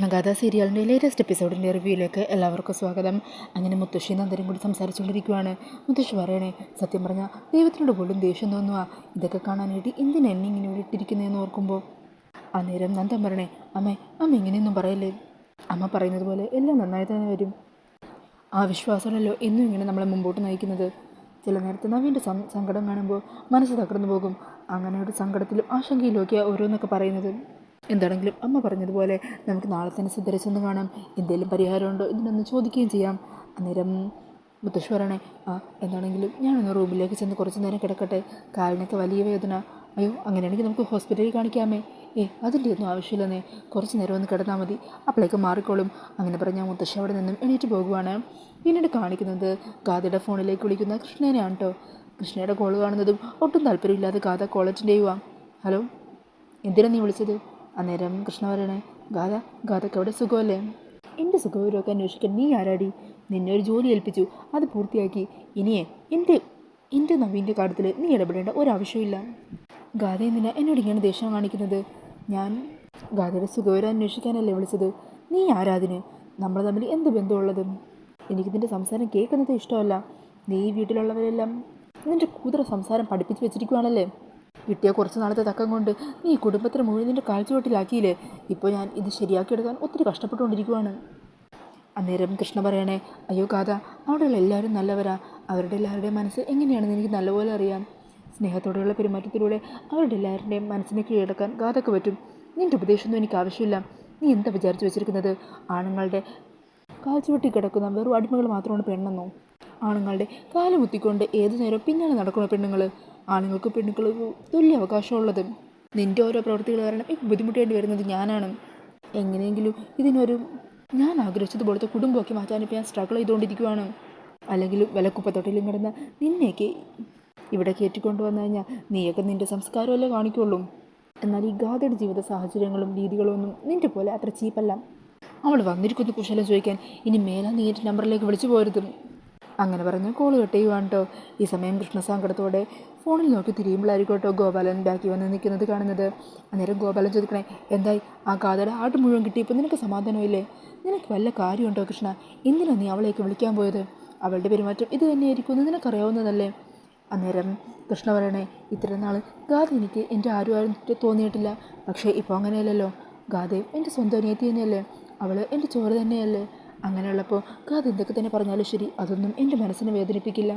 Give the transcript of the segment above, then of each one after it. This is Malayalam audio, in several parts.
കൃഷ്ണഗാഥ സീരിയലിൻ്റെ ലേറ്റസ്റ്റ് എപ്പിസോഡിൻ്റെ റിവ്യൂയിലേക്ക് എല്ലാവർക്കും സ്വാഗതം. അങ്ങനെ മുത്തശ്ശി നന്ദനും കൂടി സംസാരിച്ചുകൊണ്ടിരിക്കുകയാണ്. മുത്തശ്ശി പറയണേ, സത്യം പറഞ്ഞാൽ ദൈവത്തിനോട് പോലും ദേഷ്യം തോന്നുക, ഇതൊക്കെ കാണാനായിട്ട് എന്തിനാ എന്നെ ഇങ്ങനെ ഇവിടെ ഇട്ടിരിക്കുന്നതെന്ന് ഓർക്കുമ്പോൾ. അന്നേരം നന്ദൻ പറയണേ, അമ്മ ഇങ്ങനെയൊന്നും പറയല്ലേ, അമ്മ പറയുന്നത് പോലെ എല്ലാം നന്നായി തന്നെ വരും. ആ വിശ്വാസമല്ലോ എന്നും ഇങ്ങനെ നമ്മളെ മുമ്പോട്ട് നയിക്കുന്നത്. ചില നേരത്തെ നവീൻ്റെ സങ്കടം കാണുമ്പോൾ മനസ്സ് തകർന്നു പോകും. അങ്ങനെ ഒരു സങ്കടത്തിലും ആശങ്കയിലൊക്കെയാണ് ഓരോന്നൊക്കെ പറയുന്നത്. എന്താണെങ്കിലും അമ്മ പറഞ്ഞതുപോലെ നമുക്ക് നാളെ തന്നെ സിദ്ധരിച്ചൊന്ന് കാണാം, എന്തെങ്കിലും പരിഹാരമുണ്ടോ ഇതിനൊന്ന് ചോദിക്കുകയും ചെയ്യാം. അന്നേരം മുത്തശ്ശി പറയണേ, എന്താണെങ്കിലും ഞാനൊന്ന് റൂമിലേക്ക് ചെന്ന് കുറച്ച് നേരം കിടക്കട്ടെ, കാലിനൊക്കെ വലിയ വേദന. അയ്യോ, അങ്ങനെയാണെങ്കിൽ നമുക്ക് ഹോസ്പിറ്റലിൽ കാണിക്കാമേ. അതിൻ്റെ ഒന്നും ആവശ്യമില്ലെന്നേ, കുറച്ച് നേരം ഒന്ന് കിടന്നാൽ മതി, അപ്പോഴേക്ക് മാറിക്കോളും. അങ്ങനെ പറഞ്ഞാൽ മുത്തശ്ശി അവിടെ നിന്നും എണീറ്റ് പോകുവാണ്. പിന്നീട് കാണിക്കുന്നത് ഗാഥയുടെ ഫോണിലേക്ക് വിളിക്കുന്ന കൃഷ്ണനെയാണ് കേട്ടോ. കൃഷ്ണയുടെ കോൾ കാണുന്നതും ഒട്ടും താല്പര്യമില്ലാതെ ഗാഥ കോൾ അറ്റൻഡ് ചെയ്യുക. ഹലോ, എന്തിനാണ് നീ വിളിച്ചത്? അന്നേരം കൃഷ്ണ പറയണേ, ഗാഥയ്ക്ക് അവിടെ സുഖമല്ലേ? എൻ്റെ സുഖവിവരമൊക്കെ അന്വേഷിക്കാൻ നീ ആരാടി? നിന്നെ ഒരു ജോലി ഏൽപ്പിച്ചു, അത് പൂർത്തിയാക്കി. ഇനിയേ എൻ്റെ നവീൻ്റെ കാര്യത്തിൽ നീ ഇടപെടേണ്ട ഒരാവശ്യമില്ല. ഗാഥ എന്തിനാ എന്നോട് ഇങ്ങനെ ദേഷ്യം കാണിക്കുന്നത്? ഞാൻ ഗാഥയുടെ സുഖവിവരം അന്വേഷിക്കാനല്ലേ വിളിച്ചത്. നീ ആരാതിന്? നമ്മൾ തമ്മിൽ എന്ത് ബന്ധമുള്ളത്? എനിക്കിതിൻ്റെ സംസാരം കേൾക്കുന്നത് ഇഷ്ടമല്ല. നീ ഈ വീട്ടിലുള്ളവരെല്ലാം നിൻ്റെ കൂതറ സംസാരം പഠിപ്പിച്ച് വെച്ചിരിക്കുവാണല്ലേ. കിട്ടിയ കുറച്ച് നാളത്തെ തക്കം കൊണ്ട് നീ കുടുംബത്തിന് മുഴുവൻ നിൻ്റെ കാഴ്ചവെട്ടിലാക്കിയില്ലേ. ഇപ്പോൾ ഞാൻ ഇത് ശരിയാക്കിയെടുക്കാൻ ഒത്തിരി കഷ്ടപ്പെട്ടുകൊണ്ടിരിക്കുവാണ്. അന്നേരം കൃഷ്ണ പറയണേ, അയ്യോ ഗാഥ, അവിടെയുള്ള എല്ലാവരും നല്ലവരാ. അവരുടെ എല്ലാവരുടെയും മനസ്സ് എങ്ങനെയാണെന്ന് എനിക്ക് നല്ലപോലെ അറിയാം. സ്നേഹത്തോടെയുള്ള പെരുമാറ്റത്തിലൂടെ അവരുടെ എല്ലാവരുടെയും മനസ്സിനെ കീഴടക്കാൻ ഗാഥയ്ക്ക് പറ്റും. നിൻ്റെ ഉപദേശമൊന്നും എനിക്ക് ആവശ്യമില്ല. നീ എന്താ വിചാരിച്ചു വെച്ചിരിക്കുന്നത്? ആണുങ്ങളുടെ കാൽച്ചുവട്ടി കിടക്കുന്ന വെറും അടിമകൾ മാത്രമാണ് പെണ്ണെന്നോ? ആണുങ്ങളുടെ കാല് മുത്തിക്കൊണ്ട് ഏതു നേരം പിന്നാലെ നടക്കുന്ന പെണ്ണുങ്ങൾ. ആണുങ്ങൾക്ക് പെണ്ണുങ്ങൾക്ക് തുല്യ അവകാശമുള്ളത്. നിൻ്റെ ഓരോ പ്രവൃത്തികൾ കാരണം ഇപ്പോൾ ബുദ്ധിമുട്ടേണ്ടി വരുന്നത് ഞാനാണ്. എങ്ങനെയെങ്കിലും ഇതിനൊരു ഞാൻ ആഗ്രഹിച്ചതുപോലത്തെ കുടുംബമൊക്കെ മാറ്റാനിപ്പോൾ ഞാൻ സ്ട്രഗിൾ ചെയ്തുകൊണ്ടിരിക്കുകയാണ്. അല്ലെങ്കിൽ വിലക്കുപ്പത്തൊട്ടിലും കിടന്ന നിന്നെയൊക്കെ ഇവിടെ കയറ്റിക്കൊണ്ടു വന്നു കഴിഞ്ഞാൽ നീയൊക്കെ നിൻ്റെ സംസ്കാരമല്ലേ കാണിക്കുള്ളൂ. എന്നാൽ ഈ ഗാഥയുടെ ജീവിത സാഹചര്യങ്ങളും രീതികളും ഒന്നും നിൻ്റെ പോലെ അത്ര ചീപ്പല്ല. അവൾ വന്നിരിക്കുന്ന കുശലം ചോദിക്കാൻ ഇനി മേലാ നീ എൻ്റെ നമ്പറിലേക്ക് വിളിച്ചു പോരുത്. അങ്ങനെ പറഞ്ഞ് കോൾ കട്ട് ചെയ്യുവാണ് കേട്ടോ. ഈ സമയം കൃഷ്ണസങ്കടത്തോടെ ഫോണിൽ നോക്കി തിരിയുമ്പോഴായിരിക്കും കേട്ടോ ഗോപാലൻ ബാക്കി വന്ന് നിൽക്കുന്നത് കാണുന്നത്. അന്നേരം ഗോപാലൻ ചോദിക്കണേ, എന്തായി ആ ഗാഥയുടെ ആട്ട് മുഴുവൻ കിട്ടിയപ്പോൾ നിനക്ക് സമാധാനമില്ലേ? നിനക്ക് വല്ല കാര്യമുണ്ടോ കൃഷ്ണ? എന്തിനാണ് നീ അവളേക്ക് വിളിക്കാൻ പോയത്? അവളുടെ പെരുമാറ്റം ഇത് തന്നെയായിരിക്കും എന്ന് നിനക്കറിയാവുന്നതല്ലേ? അന്നേരം കൃഷ്ണ പറയണേ, ഇത്രയും നാൾ ഗാഥ എനിക്ക് എൻ്റെ ആരും തോന്നിയിട്ടില്ല. പക്ഷേ ഇപ്പോൾ അങ്ങനെയല്ലല്ലോ. ഗാഥയും എൻ്റെ സ്വന്തം അനിയത്തി തന്നെയല്ലേ. അവൾ എൻ്റെ ചോര തന്നെയല്ലേ. അങ്ങനെയുള്ളപ്പോൾ ഗാഥ എന്തൊക്കെ തന്നെ പറഞ്ഞാലും ശരി, അതൊന്നും എൻ്റെ മനസ്സിനെ വേദനിപ്പിക്കില്ല.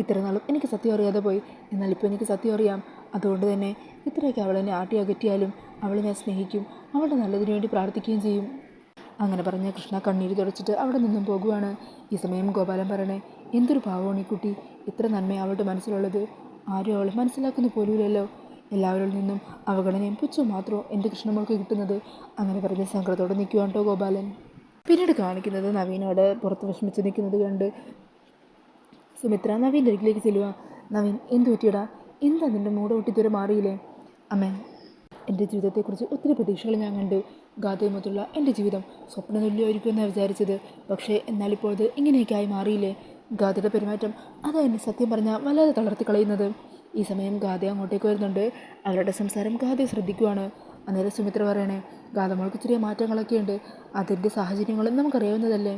ഇത്ര നാളും എനിക്ക് സത്യം അറിയാതെ പോയി, എന്നാൽ ഇപ്പോൾ എനിക്ക് സത്യം അറിയാം. അതുകൊണ്ട് തന്നെ ഇത്രയൊക്കെ അവളെന്നെ ആട്ടി അകറ്റിയാലും അവളെ ഞാൻ സ്നേഹിക്കും, അവളുടെ നല്ലതിനു വേണ്ടി പ്രാർത്ഥിക്കുകയും ചെയ്യും. അങ്ങനെ പറഞ്ഞ കൃഷ്ണ കണ്ണീര് തുടച്ചിട്ട് അവിടെ നിന്നും പോകുവാണ്. ഈ സമയം ഗോപാലൻ പറയണേ, എന്തൊരു പാവമാണ് ഈ കുട്ടി. ഇത്ര നന്മ അവളുടെ മനസ്സിലുള്ളത്. ആരും അവളെ മനസ്സിലാക്കുന്ന പോലുമില്ലല്ലോ. എല്ലാവരിൽ നിന്നും അവഗണനയും പുച്ഛവും മാത്രമോ എൻ്റെ കൃഷ്ണമോൾക്ക് കിട്ടുന്നത്. അങ്ങനെ പറഞ്ഞ് സങ്കടത്തോടെ നിൽക്കുവാണ് കേട്ടോ ഗോപാലൻ. പിന്നീട് കാണിക്കുന്നത് നവീനോട് പുറത്ത് വിഷമിച്ച് നിൽക്കുന്നത് കണ്ട് സുമിത്ര നവീൻ്റെ അരികിലേക്ക് ചെല്ലുക. നവീൻ, എന്ത് പറ്റിയടാ? എന്താ നിൻ്റെ മൂഡ് ഒട്ടിത്തുവരെ മാറിയില്ലേ? അമ്മ, എൻ്റെ ജീവിതത്തെക്കുറിച്ച് ഒത്തിരി പ്രതീക്ഷകൾ ഞാൻ കണ്ടു. ഗാഥയുമൊത്തുള്ള എൻ്റെ ജീവിതം സ്വപ്നതുല്യമായിരിക്കും എന്നാണ് വിചാരിച്ചത്. പക്ഷേ എന്നാലിപ്പോൾ അത് ഇങ്ങനെയൊക്കെ ആയി മാറിയില്ലേ? ഗാഥയുടെ പെരുമാറ്റം അതാ എന്നെ സത്യം പറഞ്ഞാൽ വല്ലാതെ തളർത്തി കളയുന്നത്. ഈ സമയം ഗാഥ അങ്ങോട്ടേക്ക് വരുന്നുണ്ട്. അവരുടെ സംസാരം ഗാഥയെ ശ്രദ്ധിക്കുവാണ്. അന്നേരം സുമിത്ര പറയണേ, ഗാഥമോൾക്ക് ചെറിയ മാറ്റങ്ങളൊക്കെ ഉണ്ട്, അതിൻ്റെ സാഹചര്യങ്ങളും നമുക്കറിയാവുന്നതല്ലേ.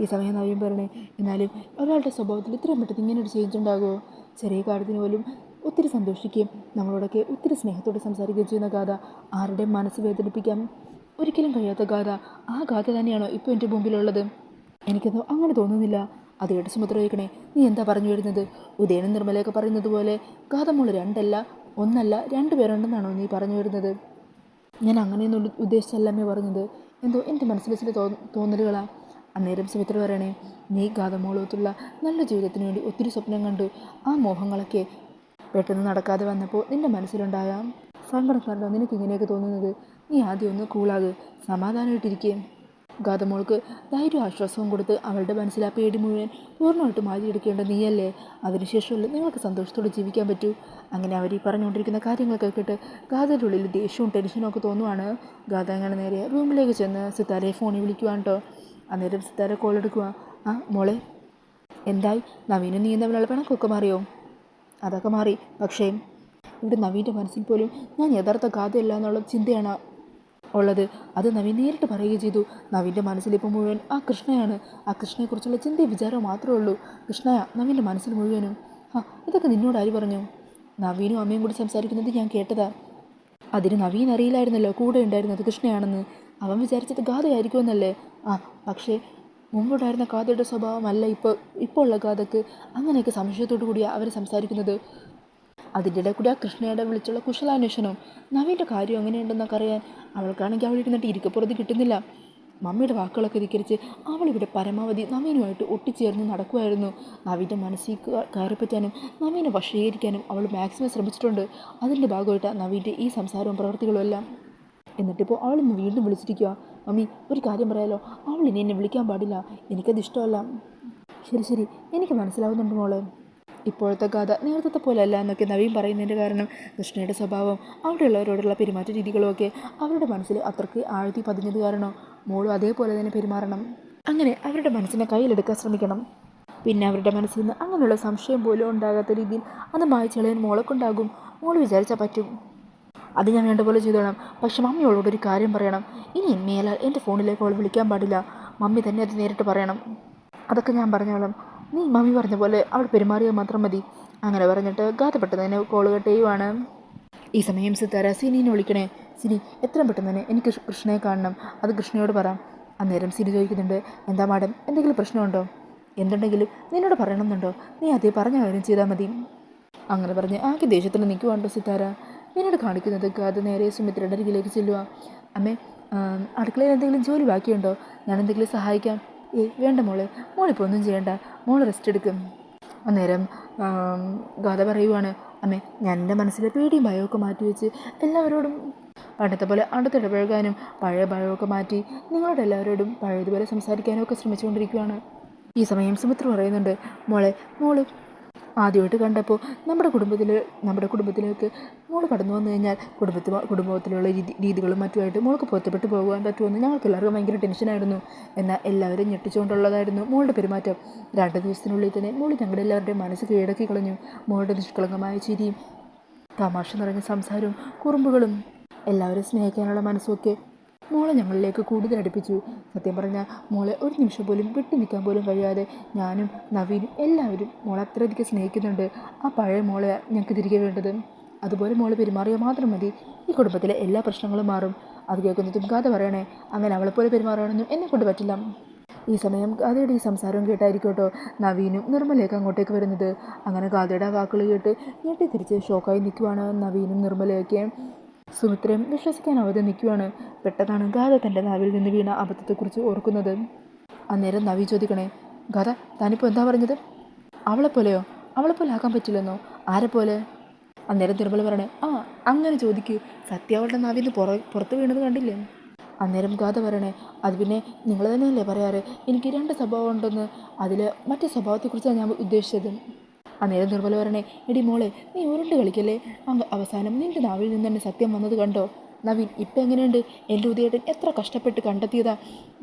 ഈ സമയം നവീൻ പറയണേ, എന്നാലും ഒരാളുടെ സ്വഭാവത്തിൽ ഇത്രയും പെട്ടെന്ന് ഇങ്ങനെ ഒരു ചേഞ്ച് ഉണ്ടാകുമോ? ചെറിയ കാര്യത്തിന് പോലും ഒത്തിരി സന്തോഷിക്കുകയും നമ്മളോടൊക്കെ ഒത്തിരി സ്നേഹത്തോടെ സംസാരിക്കുകയും ചെയ്യുന്ന ഗാഥ, ആരുടെയും മനസ്സ് വേദനിപ്പിക്കാൻ ഒരിക്കലും കഴിയാത്ത ഗാഥ, ആ ഗാഥ തന്നെയാണോ ഇപ്പോൾ എൻ്റെ മുമ്പിലുള്ളത്? എനിക്കൊന്നും അങ്ങനെ തോന്നുന്നില്ല. അത് കേട്ട് സുമിത്ര ചോദിക്കണേ, നീ എന്താ പറഞ്ഞു വരുന്നത്? ഉദയനും നിർമ്മലയൊക്കെ പറയുന്നത് പോലെ ഗാഥമോൾ രണ്ടല്ല, ഒന്നല്ല, 2 പേരുണ്ടെന്നാണോ നീ പറഞ്ഞു വരുന്നത്? ഞാൻ അങ്ങനെയൊന്നും ഉദ്ദേശിച്ചല്ലമ്മേ പറഞ്ഞത്. എന്തോ എൻ്റെ മനസ്സിൽ ചില തോന്നലുകളാണ്. അന്നേരം സുമിത്ര പറയണേ, നീ ഗാഥമോളത്തുള്ള നല്ല ജീവിതത്തിന് വേണ്ടി ഒത്തിരി സ്വപ്നം കണ്ടു. ആ മോഹങ്ങളൊക്കെ പെട്ടെന്ന് നടക്കാതെ വന്നപ്പോൾ നിൻ്റെ മനസ്സിലുണ്ടായ സങ്കടം കണ്ടോ നിനക്ക് ഇങ്ങനെയൊക്കെ തോന്നുന്നത്? നീ ആദ്യം ഒന്ന് കൂളാക്, സമാധാനമായിട്ടിരിക്കുകയും ഗാഥമോൾക്ക് ധൈര്യവും ആശ്വാസവും കൊടുത്ത് അവളുടെ മനസ്സിൽ ആ പേടി മുഴുവൻ പൂർണ്ണമായിട്ട് മാറ്റിയെടുക്കേണ്ട നീയല്ലേ. അതിനുശേഷമല്ലേ നിങ്ങൾക്ക് സന്തോഷത്തോടെ ജീവിക്കാൻ പറ്റൂ. അങ്ങനെ അവർ ഈ പറഞ്ഞുകൊണ്ടിരിക്കുന്ന കാര്യങ്ങളൊക്കെ കേട്ട് ഗാഥയുടെ ഉള്ളിൽ ദേഷ്യവും ടെൻഷനും ഒക്കെ തോന്നുവാണ്. ഗാഥ അങ്ങനെ നേരെ റൂമിലേക്ക് ചെന്ന് സിത്താരയെ ഫോണിൽ വിളിക്കുവാണ് കേട്ടോ. അന്നേരം സിത്താര കോൾ എടുക്കുക. മോളെ, എന്തായി? നവീനും നീ തമ്മിലുള്ള പിണക്കൊക്കെ മാറിയോ? അതൊക്കെ മാറി. പക്ഷേ ഇവിടെ നവീൻ്റെ മനസ്സിൽ പോലും ഞാൻ യഥാർത്ഥ ഗാഥയല്ല എന്നുള്ള ചിന്തയാണ് ഉള്ളത്. അത് നവീൻ നേരിട്ട് പറയുകയും ചെയ്തു. നവീൻ്റെ മനസ്സിലിപ്പോൾ മുഴുവൻ ആ കൃഷ്ണയാണ്. ആ കൃഷ്ണയെക്കുറിച്ചുള്ള ചിന്തയും വിചാരവും മാത്രമേ ഉള്ളൂ. കൃഷ്ണയ നവീൻ്റെ മനസ്സിൽ മുഴുവനും. ഇതൊക്കെ നിന്നോട് ആര് പറഞ്ഞു? നവീനും അമ്മയും കൂടി സംസാരിക്കുന്നത് ഞാൻ കേട്ടതാ. അതിന് നവീൻ അറിയില്ലായിരുന്നല്ലോ കൂടെ ഉണ്ടായിരുന്നത് കൃഷ്ണയാണെന്ന്. അവൻ വിചാരിച്ചത് ഗാഥയായിരിക്കുമെന്നല്ലേ. പക്ഷേ മുമ്പുണ്ടായിരുന്ന ഗാഥയുടെ സ്വഭാവമല്ല ഇപ്പോൾ ഉള്ള ഗാഥക്ക്. അങ്ങനെയൊക്കെ സംശയത്തോടു കൂടിയാണ് അവർ സംസാരിക്കുന്നത്. അതിൻ്റെ ഇടയിൽ കൂടി ആ കൃഷ്ണയുടെ വിളിച്ചുള്ള കുശലാന്വേഷണം. നവീൻ്റെ കാര്യം എങ്ങനെയുണ്ടെന്നൊക്കെ അറിയാൻ അവൾക്കാണെങ്കിൽ അവിടെ ഇരുന്നിട്ട് ഇരിക്കപ്പുറത്ത് കിട്ടുന്നില്ല. മമ്മിയുടെ വാക്കുകളൊക്കെ ധിക്കരിച്ച് അവളിവിടെ പരമാവധി നവീനുമായിട്ട് ഒട്ടിച്ചേർന്ന് നടക്കുമായിരുന്നു. നവീൻ്റെ മനസ്സിൽ കയറിപ്പറ്റാനും നവീനെ വശീകരിക്കാനും അവൾ മാക്സിമം ശ്രമിച്ചിട്ടുണ്ട്. അതിൻ്റെ ഭാഗമായിട്ട് നവീൻ്റെ ഈ സംസാരവും പ്രവൃത്തികളും എല്ലാം. എന്നിട്ടിപ്പോൾ അവളിന്ന് വീണ്ടും വിളിച്ചിരിക്കുക. മമ്മി, ഒരു കാര്യം പറയാലോ, അവൾ ഇനി എന്നെ വിളിക്കാൻ പാടില്ല, എനിക്കത് ഇഷ്ടമല്ല. ശരി, എനിക്ക് മനസ്സിലാവുന്നുണ്ട് മോളെ. ഇപ്പോഴത്തെ കഥ നേരത്തെ പോലെയല്ല എന്നൊക്കെ നവീൻ പറയുന്നതിൻ്റെ കാരണം കൃഷ്ണയുടെ സ്വഭാവം, അവിടെയുള്ളവരോടുള്ള പെരുമാറ്റ രീതികളുമൊക്കെ അവരുടെ മനസ്സിൽ അത്രയ്ക്ക് ആഴ്ത്തി പതിഞ്ഞത് കാരണം മോളും അതേപോലെ തന്നെ പെരുമാറണം. അങ്ങനെ അവരുടെ മനസ്സിനെ കയ്യിലെടുക്കാൻ ശ്രമിക്കണം. പിന്നെ അവരുടെ മനസ്സിൽ നിന്ന് അങ്ങനെയുള്ള സംശയം പോലും ഉണ്ടാകാത്ത രീതിയിൽ അത് മായ്ച്ചു കളയാൻ മോളെക്കൊണ്ടാകും. മോൾ വിചാരിച്ചാൽ പറ്റും. അത് ഞാൻ വേണ്ട പോലെ ചെയ്തോളാം. പക്ഷെ മമ്മിയോടൊരു കാര്യം പറയണം. ഇനി മേലാൽ എൻ്റെ ഫോണിലേക്ക് അവൾ വിളിക്കാൻ പാടില്ല. മമ്മി തന്നെ അത് നേരിട്ട് പറയണം. അതൊക്കെ ഞാൻ പറഞ്ഞോളാം. നീ മമ്മി പറഞ്ഞ പോലെ അവൾ പെരുമാറിയാൽ മാത്രം മതി. അങ്ങനെ പറഞ്ഞിട്ട് ഗാഥ പെട്ടെന്ന് തന്നെ കോൾ കട്ട് ചെയ്യുവാണ്. ഈ സമയം സിത്താര സിനിനെ വിളിക്കണേ. സിനി, എത്രയും പെട്ടെന്ന് തന്നെ എനിക്ക് കൃഷ്ണയെ കാണണം. അത് കൃഷ്ണയോട് പറ. അന്നേരം സിനി ചോദിക്കുന്നുണ്ട്, എന്താ മാഡം, എന്തെങ്കിലും പ്രശ്നമുണ്ടോ? എന്തുണ്ടെങ്കിലും നിന്നോട് പറയണമെന്നുണ്ടോ? നീ അതേ പറഞ്ഞ കാര്യം ചെയ്താൽ മതി. അങ്ങനെ പറഞ്ഞ് ആകെ ദേഷ്യത്തിൽ നിൽക്കുവാണ്ടോ സിത്താര. എന്നോട് കാണിക്കുന്നത് ഗാഥ നേരെ സുമിത്രയുടെ അരികിലേക്ക് ചെല്ലുക. അമ്മേ, അടുക്കളയിൽ എന്തെങ്കിലും ജോലി ബാക്കിയുണ്ടോ? ഞാൻ എന്തെങ്കിലും സഹായിക്കാം? വേണ്ട മോളെ, മോളിപ്പോൾ ഒന്നും ചെയ്യണ്ട, മോൾ റെസ്റ്റ് എടുക്കും. അന്നേരം ഗാഥ പറയുവാണ്, അമ്മേ, ഞാൻ എൻ്റെ മനസ്സിലെ പേടിയും ഭയമൊക്കെ മാറ്റി വെച്ച് എല്ലാവരോടും പണ്ടത്തെ പോലെ അടുത്തിടപഴകാനും പഴയ ഭയമൊക്കെ മാറ്റി നിങ്ങളോട് എല്ലാവരോടും പഴയതുപോലെ സംസാരിക്കാനും ഒക്കെ ശ്രമിച്ചുകൊണ്ടിരിക്കുകയാണ്. ഈ സമയം സുമിത്ര പറയുന്നുണ്ട്, മോള് ആദ്യമായിട്ട് കണ്ടപ്പോൾ നമ്മുടെ കുടുംബത്തിലേക്ക് മോൾ കടന്നു വന്നു കഴിഞ്ഞാൽ കുടുംബത്തിലുള്ള രീതികളും മറ്റുമായിട്ട് മോൾക്ക് പൊരുത്തപ്പെട്ട് പോകുവാൻ പറ്റുമെന്ന് ഞങ്ങൾക്ക് എല്ലാവർക്കും ഭയങ്കര ടെൻഷനായിരുന്നു. എന്നാൽ എല്ലാവരും ഞെട്ടിച്ചുകൊണ്ടുള്ളതായിരുന്നു മോളുടെ പെരുമാറ്റം. 2 ദിവസത്തിനുള്ളിൽ തന്നെ മോൾ ഞങ്ങളുടെ എല്ലാവരുടെയും മനസ്സ് കീഴടക്കി കളഞ്ഞു. മോളുടെ നിഷ്കളങ്കമായ ചിരിയും തമാശ നിറഞ്ഞ സംസാരവും കുറുമ്പുകളും എല്ലാവരും സ്നേഹിക്കാനുള്ള മനസ്സുമൊക്കെ മോളെ ഞങ്ങളിലേക്ക് കൂടുതൽ അടുപ്പിച്ചു. സത്യം പറഞ്ഞാൽ മോളെ ഒരു നിമിഷം പോലും വിട്ടു നിൽക്കാൻ പോലും കഴിയാതെ ഞാനും നവീനും എല്ലാവരും മോളെ അത്രയധികം സ്നേഹിക്കുന്നുണ്ട്. ആ പഴയ മോളെ ഞങ്ങൾക്ക് തിരികെ വേണ്ടത്. അതുപോലെ മോള് പെരുമാറിയാൽ മാത്രം മതി, ഈ കുടുംബത്തിലെ എല്ലാ പ്രശ്നങ്ങളും മാറും. അത് കേൾക്കുന്നതും ഗാഥ പറയണേ, അങ്ങനെ അവളെപ്പോലെ പെരുമാറുകയാണെന്നും എന്നെക്കൊണ്ട് പറ്റില്ല. ഈ സമയം ഗാഥയുടെ ഈ സംസാരവും കേട്ടായിരിക്കും കേട്ടോ നവീനും നിർമ്മലയൊക്കെ അങ്ങോട്ടേക്ക് വരുന്നത്. അങ്ങനെ ഗാഥയുടെ ആ വാക്കുകൾ കേട്ട് ഞെട്ടി തിരിച്ച് ഷോക്കായി നിൽക്കുവാണ് നവീനും നിർമ്മലയൊക്കെ. സുമിത്രയും വിശ്വസിക്കാനാവാതെ നിൽക്കുവാണ്. പെട്ടെന്നാണ് ഗാഥ തൻ്റെ നാവിൽ നിന്ന് വീണ അബദ്ധത്തെക്കുറിച്ച് ഓർക്കുന്നത്. അന്നേരം നവി ചോദിക്കണേ, ഗാഥ, താനിപ്പോൾ എന്താ പറഞ്ഞത്? അവളെപ്പോലെയോ? അവളെപ്പോലെ ആക്കാൻ പറ്റില്ലെന്നോ? ആരെപ്പോലെ? അന്നേരം നിർമ്മല പറയണേ, അങ്ങനെ ചോദിക്കൂ, സത്യം അവളുടെ നാവിൽ നിന്ന് പുറത്ത് വീണത് കണ്ടില്ലേ? അന്നേരം ഗാഥ പറയണേ, അത് പിന്നെ നിങ്ങൾ തന്നെയല്ലേ പറയാറ് എനിക്ക് 2 സ്വഭാവം ഉണ്ടെന്ന്. അതിൽ മറ്റേ സ്വഭാവത്തെക്കുറിച്ചാണ് ഞാൻ ഉദ്ദേശിച്ചത്. അന്നേരം നിർമ്മല പറയണേ, എടി മോളെ, നീ ഉരുണ്ട് കളിക്കല്ലേ. അവസാനം നിൻ്റെ നാവിൽ നിന്ന് തന്നെ സത്യം വന്നത് കണ്ടോ? നവീൻ ഇപ്പം എങ്ങനെയുണ്ട്? എൻ്റെ ഉദയേട്ടൻ എത്ര കഷ്ടപ്പെട്ട് കണ്ടെത്തിയതാ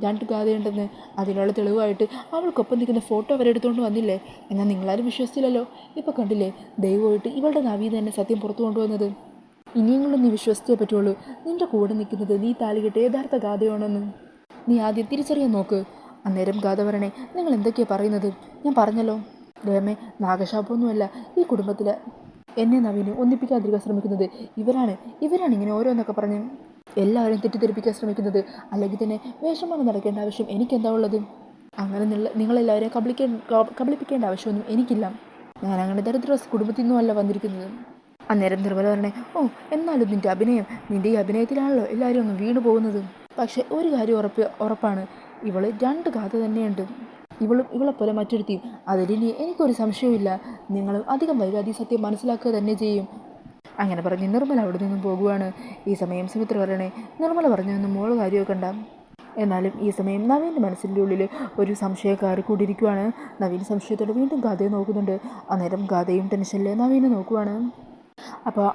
2 ഗാഥയുണ്ടെന്ന്. അതിനുള്ള തെളിവായിട്ട് അവൾക്കൊപ്പം നിൽക്കുന്ന ഫോട്ടോ അവരെടുത്തുകൊണ്ട് വന്നില്ലേ? എന്നാൽ നിങ്ങളാരും വിശ്വസിച്ചില്ലല്ലോ. ഇപ്പം കണ്ടില്ലേ, ദൈവമായിട്ട് ഇവളുടെ നാവിൽ തന്നെ സത്യം പുറത്തു കൊണ്ടുവന്നത്. ഇനിയെങ്കിലും നീ വിശ്വസിച്ചേ പറ്റുള്ളൂ. നിൻ്റെ കൂടെ നിൽക്കുന്നത് നീ താലികെട്ട് യഥാർത്ഥ ഗാഥയാണെന്ന് നീ ആദ്യം തിരിച്ചറിയാൻ നോക്ക്. അന്നേരം ഗാഥ പറയണേ, നിങ്ങൾ എന്തൊക്കെയാണ് പറയുന്നത്? ഞാൻ പറഞ്ഞല്ലോ രമേ, നാഗശാപമൊന്നുമല്ല ഈ കുടുംബത്തിൽ എന്നെ നവീനെ ഒന്നിപ്പിക്കാതിരിക്കാൻ ശ്രമിക്കുന്നത് ഇവരാണ് ഇങ്ങനെ ഓരോന്നൊക്കെ പറഞ്ഞ് എല്ലാവരും തെറ്റിദ്ധരിപ്പിക്കാൻ ശ്രമിക്കുന്നത്. അല്ലെങ്കിൽ തന്നെ വേഷമാണ് നടക്കേണ്ട ആവശ്യം എനിക്കെന്താ ഉള്ളത്? അങ്ങനെ നിങ്ങളെല്ലാവരെയും കബളിപ്പിക്കേണ്ട ആവശ്യമൊന്നും എനിക്കില്ല. ഞാൻ അങ്ങനെ ദരിദ്ര കുടുംബത്തിൽ നിന്നുമല്ല വന്നിരിക്കുന്നത്. അന്നേരം നിർമ്മല പറയണേ, എന്നാലും നിൻ്റെ ഈ അഭിനയത്തിലാണല്ലോ എല്ലാവരും ഒന്ന് വീണു പോകുന്നത്. പക്ഷേ ഒരു കാര്യം ഉറപ്പാണ്, ഇവൾ 2 ഗാഥ തന്നെയുണ്ട്. ഇവളെപ്പോലെ മറ്റൊരുത്തിയും. അതിലിനി എനിക്കൊരു സംശയവുമില്ല. നിങ്ങളും അധികം വൈകാതെ സത്യം മനസ്സിലാക്കുക തന്നെ ചെയ്യും. അങ്ങനെ പറഞ്ഞ് നിർമ്മല അവിടെ നിന്നും പോകുവാണ്. ഈ സമയം സുമിത്ര പറയണേ, നിർമ്മല പറഞ്ഞൊന്നും മോള് കാര്യമൊക്കെ ഉണ്ടാകും. എന്നാലും ഈ സമയം നവീൻ്റെ മനസ്സിൻ്റെ ഉള്ളിൽ ഒരു സംശയക്കാരി കൂടിയിരിക്കുവാണ്. നവീൻ സംശയത്തോടെ വീണ്ടും ഗാഥയെ നോക്കുന്നുണ്ട്. അന്നേരം ഗാഥയും ടെൻഷനിൽ നവീനെ നോക്കുവാണ്. അപ്പോൾ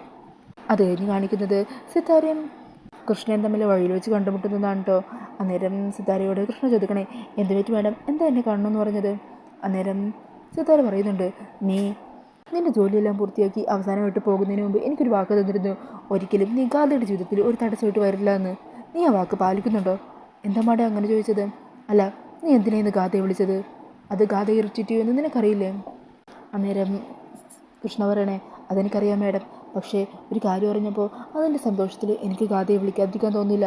അത് കഴിഞ്ഞ് കാണിക്കുന്നത് സിത്താരയും കൃഷ്ണൻ തമ്മിൽ വഴിയിൽ വെച്ച് കണ്ടുമുട്ടുന്നതാണ് കേട്ടോ. അന്നേരം സിത്താരയോട് കൃഷ്ണ ചോദിക്കണേ, എന്ത് പറ്റി മാഡം, എന്താ എന്നെ കാണണമെന്ന് പറഞ്ഞത്? അന്നേരം സിത്താര പറയുന്നുണ്ട്, നിൻ്റെ ജോലിയെല്ലാം പൂർത്തിയാക്കി അവസാനമായിട്ട് പോകുന്നതിന് മുമ്പ് എനിക്കൊരു വാക്ക് തന്നിരുന്നു, ഒരിക്കലും നീ ഗാഥയുടെ ജീവിതത്തിൽ ഒരു തടസ്സമായിട്ട് വരില്ല എന്ന്. നീ ആ വാക്ക് പാലിക്കുന്നുണ്ടോ? എന്താ മാഡം അങ്ങനെ ചോദിച്ചത്? അല്ല, നീ എന്തിനാ ഇന്ന് ഗാഥയെ വിളിച്ചത്? അത് ഗാഥ ഇറിറ്റേറ്റ് എന്ന് നിനക്കറിയില്ലേ? അന്നേരം കൃഷ്ണ പറയണേ, അതെനിക്കറിയാം മാഡം. പക്ഷേ ഒരു കാര്യം അറിഞ്ഞപ്പോൾ അതിൻ്റെ സന്തോഷത്തിൽ എനിക്ക് ഗാഥയെ വിളിക്കാതിരിക്കാൻ തോന്നില്ല.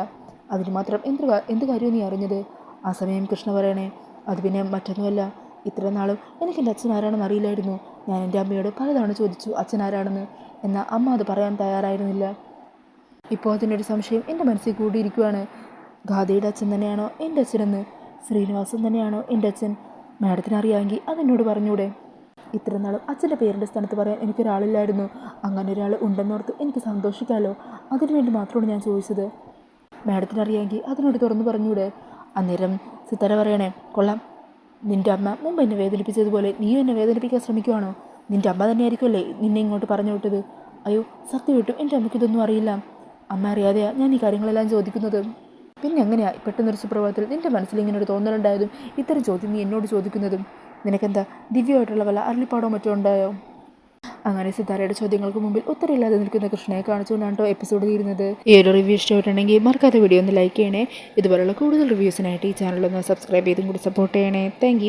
അതിന് മാത്രം എന്ത് കാര്യവും നീ അറിഞ്ഞത്? ആ സമയം കൃഷ്ണ പറയണേ, അത് പിന്നെ മറ്റൊന്നുമല്ല. ഇത്ര നാളും എനിക്ക് എൻ്റെ അച്ഛൻ ആരാണെന്ന് അറിയില്ലായിരുന്നു. ഞാൻ എൻ്റെ അമ്മയോട് പലതവണ ചോദിച്ചു അച്ഛൻ ആരാണെന്ന്. എന്നാൽ അമ്മ അത് പറയാൻ തയ്യാറായിരുന്നില്ല. ഇപ്പോൾ അതിനൊരു സംശയം എൻ്റെ മനസ്സിൽ കൂടിയിരിക്കുകയാണ്. ഗാഥയുടെ അച്ഛൻ തന്നെയാണോ എൻ്റെ അച്ഛനെന്ന്? ശ്രീനിവാസൻ തന്നെയാണോ എൻ്റെ അച്ഛൻ? മാഡത്തിന് അറിയാമെങ്കിൽ അതെന്നോട് പറഞ്ഞൂടെ? ഇത്ര നാളും അച്ഛൻ്റെ പേരിൻ്റെ സ്ഥാനത്ത് പറയാൻ എനിക്കൊരാളില്ലായിരുന്നു. അങ്ങനെ ഒരാൾ ഉണ്ടെന്നോർത്ത് എനിക്ക് സന്തോഷിക്കാമല്ലോ. അതിനുവേണ്ടി മാത്രമാണ് ഞാൻ ചോദിച്ചത്. മാഡത്തിന് അറിയാമെങ്കിൽ അതിനോട് തുറന്നു പറഞ്ഞൂടെ? അന്നേരം സിത്താര പറയണേ, കൊള്ളാം, നിൻ്റെ അമ്മ മുമ്പ് എന്നെ വേദനിപ്പിച്ചതുപോലെ നീയും എന്നെ വേദനിപ്പിക്കാൻ ശ്രമിക്കുവാണോ? നിൻ്റെ അമ്മ തന്നെയായിരിക്കുമല്ലേ നിന്നെ ഇങ്ങോട്ട് പറഞ്ഞു വിട്ടത്? അയ്യോ, സത്യമായിട്ടും എൻ്റെ അമ്മയ്ക്ക് ഇതൊന്നും അറിയില്ല. അമ്മ അറിയാതെയാണ് ഞാൻ ഈ കാര്യങ്ങളെല്ലാം ചോദിക്കുന്നത്. പിന്നെ എങ്ങനെയാ പെട്ടെന്നൊരു സുപ്രഭാതത്തിൽ നിൻ്റെ മനസ്സിൽ ഇങ്ങനെ ഒരു തോന്നലുണ്ടായതും ഇത്തരം ചോദ്യം നീ എന്നോട് ചോദിക്കുന്നതും? നിനക്കെന്താ ദിവ്യമായിട്ടുള്ള വല്ല അരുളിപ്പാടോ മറ്റോ ഉണ്ടായോ? അങ്ങനെ സിത്താരയുടെ ചോദ്യങ്ങൾക്ക് മുമ്പിൽ ഉത്തരമില്ലാതെ നിൽക്കുന്ന കൃഷ്ണയെ കാണിച്ചുകൊണ്ടാണ് എപ്പിസോഡ് തീരുന്നത്. ഈ ഒരു റിവ്യൂ ഇഷ്ടമായിട്ടുണ്ടെങ്കിൽ മറക്കാതെ വീഡിയോ ഒന്ന് ലൈക്ക് ചെയ്യണേ. ഇതുപോലുള്ള കൂടുതൽ റിവ്യൂസിനായിട്ട് ഈ ചാനലൊന്ന് സബ്സ്ക്രൈബ് ചെയ്തും കൂടി സപ്പോർട്ട് ചെയ്യണേ. താങ്ക്